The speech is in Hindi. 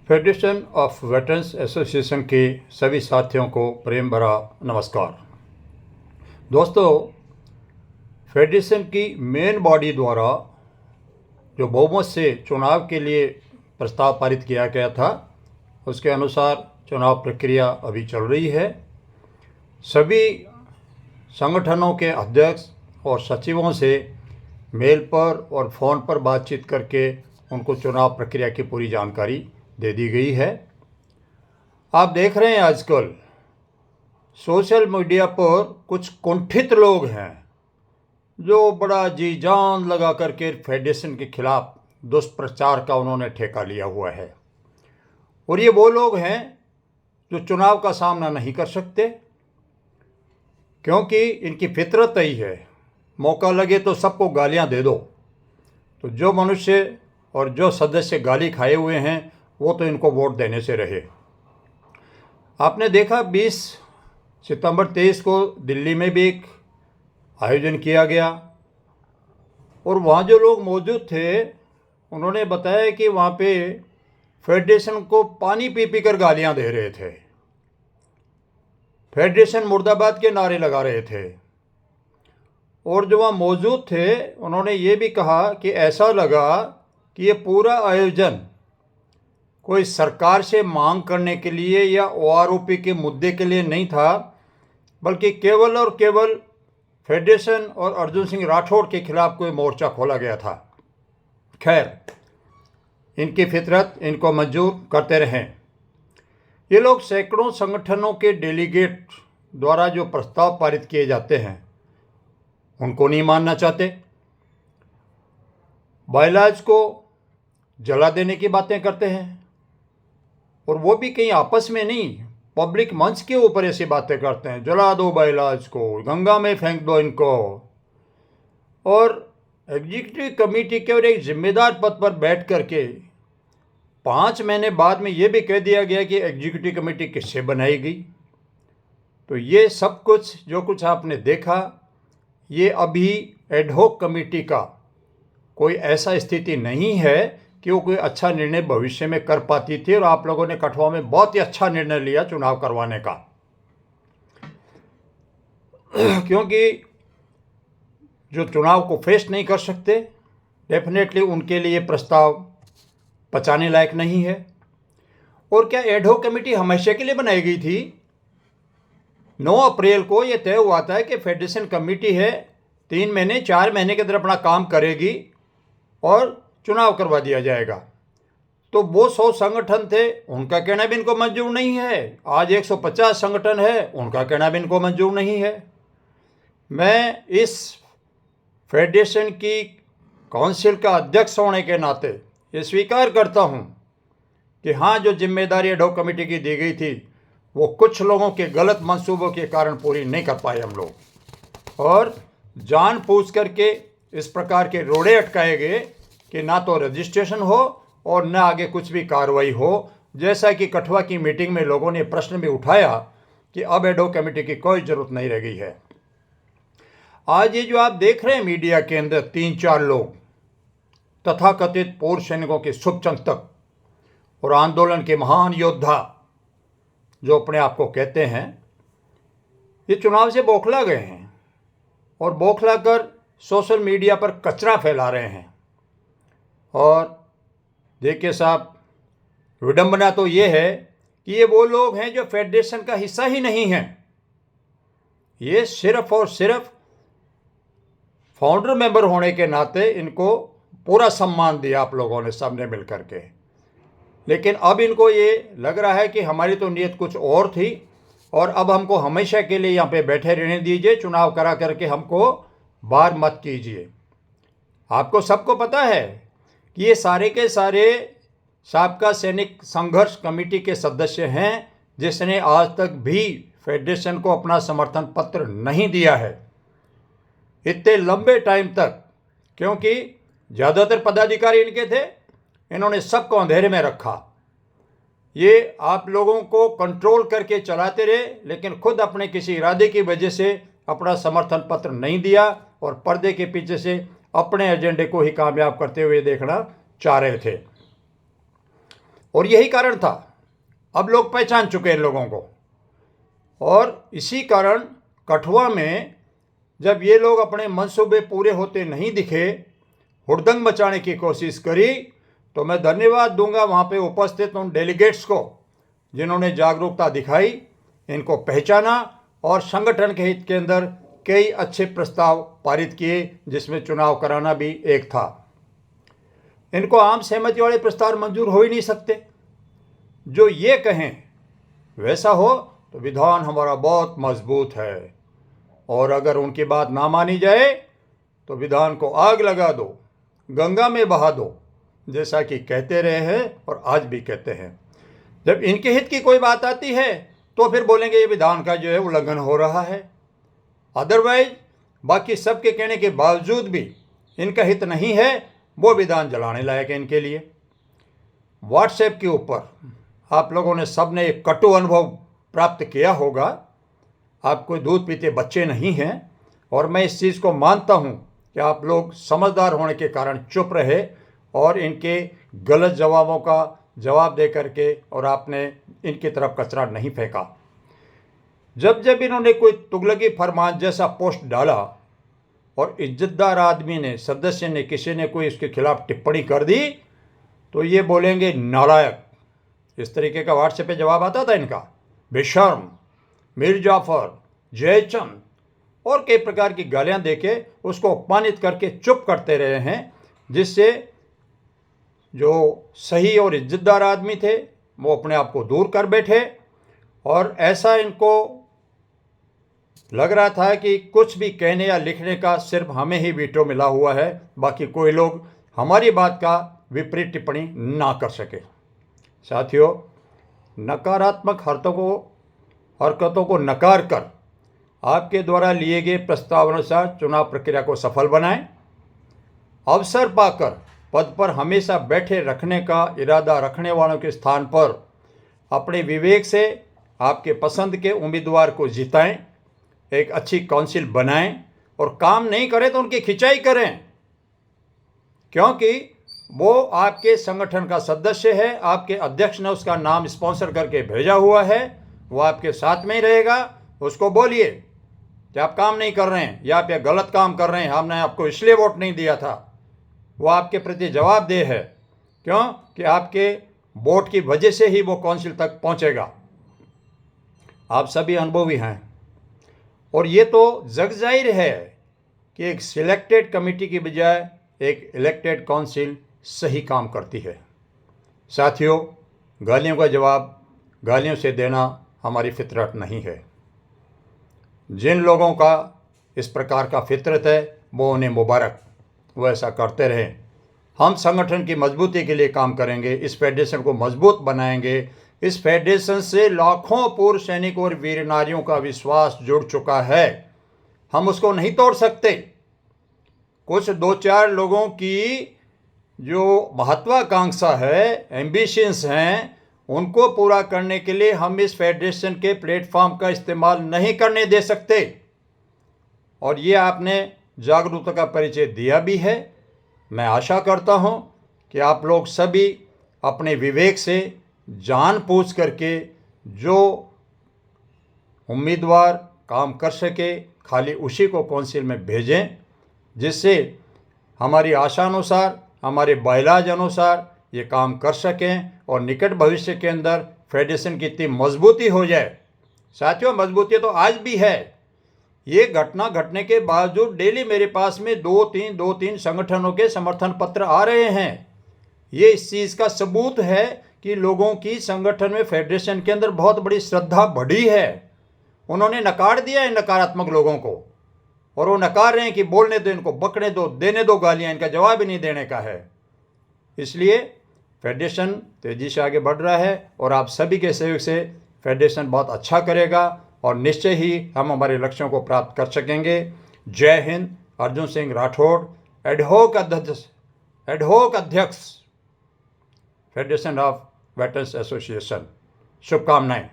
फेडरेशन ऑफ वेटरन्स एसोसिएशन के सभी साथियों को प्रेम भरा नमस्कार। दोस्तों, फेडरेशन की मेन बॉडी द्वारा जो बहुमत से चुनाव के लिए प्रस्ताव पारित किया गया था, उसके अनुसार चुनाव प्रक्रिया अभी चल रही है। सभी संगठनों के अध्यक्ष और सचिवों से मेल पर और फ़ोन पर बातचीत करके उनको चुनाव प्रक्रिया की पूरी जानकारी दे दी गई है। आप देख रहे हैं आजकल सोशल मीडिया पर कुछ कुंठित लोग हैं जो बड़ा जी जान लगा करके फेडरेशन के खिलाफ दुष्प्रचार का उन्होंने ठेका लिया हुआ है। और ये वो लोग हैं जो चुनाव का सामना नहीं कर सकते, क्योंकि इनकी फितरत ही है, मौका लगे तो सबको गालियां दे दो। तो जो मनुष्य और जो सदस्य गाली खाए हुए हैं वो तो इनको वोट देने से रहे। आपने देखा 20 सितंबर 23 को दिल्ली में भी एक आयोजन किया गया और वहाँ जो लोग मौजूद थे उन्होंने बताया कि वहाँ पे फेडरेशन को पानी पी पी कर गालियाँ दे रहे थे, फेडरेशन मुर्दाबाद के नारे लगा रहे थे। और जो वहाँ मौजूद थे उन्होंने ये भी कहा कि ऐसा लगा कि ये पूरा आयोजन कोई सरकार से मांग करने के लिए या ओआरओपी के मुद्दे के लिए नहीं था, बल्कि केवल और केवल फेडरेशन और अर्जुन सिंह राठौड़ के खिलाफ कोई मोर्चा खोला गया था। खैर, इनकी फितरत इनको मंजूर करते रहें। ये लोग सैकड़ों संगठनों के डेलीगेट द्वारा जो प्रस्ताव पारित किए जाते हैं उनको नहीं मानना चाहते, बायलॉज को जला देने की बातें करते हैं, और वो भी कहीं आपस में नहीं, पब्लिक मंच के ऊपर ऐसी बातें करते हैं, जला दो बायलॉज को, गंगा में फेंक दो इनको। और एग्जीक्यूटिव कमेटी के और एक जिम्मेदार पद पर बैठ करके 5 महीने बाद में ये भी कह दिया गया कि एग्जीक्यूटिव कमेटी किससे बनाई गई। तो ये सब कुछ जो कुछ आपने देखा, ये अभी एडहॉक कमेटी का कोई ऐसा स्थिति नहीं है कि वो कोई अच्छा निर्णय भविष्य में कर पाती थी। और आप लोगों ने कठुआ में बहुत ही अच्छा निर्णय लिया चुनाव करवाने का, क्योंकि जो चुनाव को फेस नहीं कर सकते, डेफिनेटली उनके लिए प्रस्ताव पचाने लायक नहीं है। और क्या एडहॉक कमेटी हमेशा के लिए बनाई गई थी? 9 अप्रैल को ये तय हुआ था कि फेडरेशन कमेटी है 3 महीने 4 महीने के अंदर अपना काम करेगी और चुनाव करवा दिया जाएगा। तो वो 100 संगठन थे, उनका कहना भी इनको मंजूर नहीं है। आज 150 संगठन है, उनका कहना भी इनको मंजूर नहीं है। मैं इस फेडरेशन की काउंसिल का अध्यक्ष होने के नाते ये स्वीकार करता हूँ कि हाँ, जो जिम्मेदारी एडहॉक कमेटी की दी गई थी वो कुछ लोगों के गलत मंसूबों के कारण पूरी नहीं कर पाए हम लोग, और जानबूझ करके इस प्रकार के रोड़े अटकाए गए कि ना तो रजिस्ट्रेशन हो और ना आगे कुछ भी कार्रवाई हो। जैसा कि कठुआ की मीटिंग में लोगों ने प्रश्न भी उठाया कि अब एडहॉक कमेटी की कोई ज़रूरत नहीं रह गई है। आज ये जो आप देख रहे हैं मीडिया के अंदर 3-4 लोग तथाकथित पूर्व सैनिकों के शुभचिंतक और आंदोलन के महान योद्धा जो अपने आप को कहते हैं, ये चुनाव से बौखला गए हैं और बौखला कर सोशल मीडिया पर कचरा फैला रहे हैं। और देखिए साहब, विडंबना तो ये है कि ये वो लोग हैं जो फेडरेशन का हिस्सा ही नहीं हैं। ये सिर्फ और सिर्फ फाउंडर मेंबर होने के नाते इनको पूरा सम्मान दिया आप लोगों ने सबने मिल करके, लेकिन अब इनको ये लग रहा है कि हमारी तो नीयत कुछ और थी और अब हमको हमेशा के लिए यहाँ पे बैठे रहने दीजिए, चुनाव करा करके हमको बाहर मत कीजिए। आपको सबको पता है कि ये सारे के सारे साबका सैनिक संघर्ष कमेटी के सदस्य हैं जिसने आज तक भी फेडरेशन को अपना समर्थन पत्र नहीं दिया है इतने लंबे टाइम तक, क्योंकि ज़्यादातर पदाधिकारी इनके थे, इन्होंने सबको अंधेरे में रखा। ये आप लोगों को कंट्रोल करके चलाते रहे, लेकिन खुद अपने किसी इरादे की वजह से अपना समर्थन पत्र नहीं दिया और पर्दे के पीछे से अपने एजेंडे को ही कामयाब करते हुए देखना चाह रहे थे। और यही कारण था। अब लोग पहचान चुके हैं इन लोगों को, और इसी कारण कठुआ में जब ये लोग अपने मंसूबे पूरे होते नहीं दिखे, हुड़दंग मचाने की कोशिश करी, तो मैं धन्यवाद दूंगा वहाँ पे उपस्थित उन डेलीगेट्स को जिन्होंने जागरूकता दिखाई, इनको पहचाना और संगठन के हित के अंदर कई अच्छे प्रस्ताव पारित किए, जिसमें चुनाव कराना भी एक था। इनको आम सहमति वाले प्रस्ताव मंजूर हो ही नहीं सकते। जो ये कहें वैसा हो तो विधान हमारा बहुत मजबूत है, और अगर उनकी बात ना मानी जाए तो विधान को आग लगा दो, गंगा में बहा दो, जैसा कि कहते रहे हैं और आज भी कहते हैं। जब इनके हित की कोई बात आती है तो फिर बोलेंगे ये विधान का जो है उल्लंघन हो रहा है। अदरवाइज बाकी सबके कहने के बावजूद भी इनका हित नहीं है, वो विधान जलाने लायक है इनके लिए। व्हाट्सएप के ऊपर आप लोगों ने सब ने एक कटु अनुभव प्राप्त किया होगा। आप कोई दूध पीते बच्चे नहीं हैं, और मैं इस चीज़ को मानता हूँ कि आप लोग समझदार होने के कारण चुप रहे और इनके गलत जवाबों का जवाब दे करके और आपने इनकी तरफ कचरा नहीं फेंका। जब जब इन्होंने कोई तुगलकी फरमान जैसा पोस्ट डाला और इज्जतदार आदमी ने, सदस्य ने, किसी ने कोई इसके खिलाफ टिप्पणी कर दी, तो ये बोलेंगे नालायक। इस तरीके का व्हाट्सएप पे जवाब आता था इनका। बेशर्म, मीर जाफर, जयचंद और कई प्रकार की गालियां देके उसको अपमानित करके चुप करते रहे हैं, जिससे जो सही और इज्जतदार आदमी थे वो अपने आप को दूर कर बैठे। और ऐसा इनको लग रहा था कि कुछ भी कहने या लिखने का सिर्फ हमें ही वीटो मिला हुआ है, बाकी कोई लोग हमारी बात का विपरीत टिप्पणी ना कर सके। साथियों, नकारात्मक हरकतों को नकार कर आपके द्वारा लिए गए प्रस्तावानुसार चुनाव प्रक्रिया को सफल बनाएं। अवसर पाकर पद पर हमेशा बैठे रखने का इरादा रखने वालों के स्थान पर अपने विवेक से आपके पसंद के उम्मीदवार को जिताएं, एक अच्छी काउंसिल बनाएं, और काम नहीं करें तो उनकी खिंचाई करें, क्योंकि वो आपके संगठन का सदस्य है। आपके अध्यक्ष ने उसका नाम स्पॉन्सर करके भेजा हुआ है, वो आपके साथ में ही रहेगा। उसको बोलिए कि आप काम नहीं कर रहे हैं या आप ये गलत काम कर रहे हैं, हमने आपको इसलिए वोट नहीं दिया था। वो आपके प्रति जवाबदेह है, क्यों कि आपके वोट की वजह से ही वो काउंसिल तक पहुंचेगा। आप सभी अनुभवी हैं, और ये तो जग जाहिर है कि एक सिलेक्टेड कमेटी की बजाय एक इलेक्टेड काउंसिल सही काम करती है। साथियों, गालियों का जवाब गालियों से देना हमारी फितरत नहीं है। जिन लोगों का इस प्रकार का फितरत है वो उन्हें मुबारक, वो ऐसा करते रहें। हम संगठन की मजबूती के लिए काम करेंगे, इस फेडरेशन को मजबूत बनाएंगे। इस फेडरेशन से लाखों पूर्व सैनिकों और वीर नारियों का विश्वास जुड़ चुका है, हम उसको नहीं तोड़ सकते। कुछ 2-4 लोगों की जो महत्वाकांक्षा है, एम्बिशंस हैं, उनको पूरा करने के लिए हम इस फेडरेशन के प्लेटफॉर्म का इस्तेमाल नहीं करने दे सकते। और ये आपने जागरूकता का परिचय दिया भी है। मैं आशा करता हूँ कि आप लोग सभी अपने विवेक से जान पूछ करके जो उम्मीदवार काम कर सके खाली उसी को काउंसिल में भेजें, जिससे हमारी आशा अनुसार, हमारे बायलाज अनुसार ये काम कर सकें और निकट भविष्य के अंदर फेडरेशन की इतनी मजबूती हो जाए। साथियों, मजबूती तो आज भी है। ये घटना घटने के बावजूद डेली मेरे पास में 2-3 संगठनों के समर्थन पत्र आ रहे हैं। ये इस चीज़ का सबूत है कि लोगों की संगठन में, फेडरेशन के अंदर बहुत बड़ी श्रद्धा बढ़ी है। उन्होंने नकार दिया है नकारात्मक लोगों को, और वो नकार रहे हैं कि बोलने दो इनको, बकने दो, देने दो गालियाँ, इनका जवाब ही नहीं देने का है। इसलिए फेडरेशन तेज़ी से आगे बढ़ रहा है, और आप सभी के सहयोग से फेडरेशन बहुत अच्छा करेगा, और निश्चय ही हम हमारे लक्ष्यों को प्राप्त कर सकेंगे। जय हिंद। अर्जुन सिंह राठौड़, एडहोक अध्यक्ष फेडरेशन ऑफ वेटरन्स एसोसिएशन। शुभकामनाएं।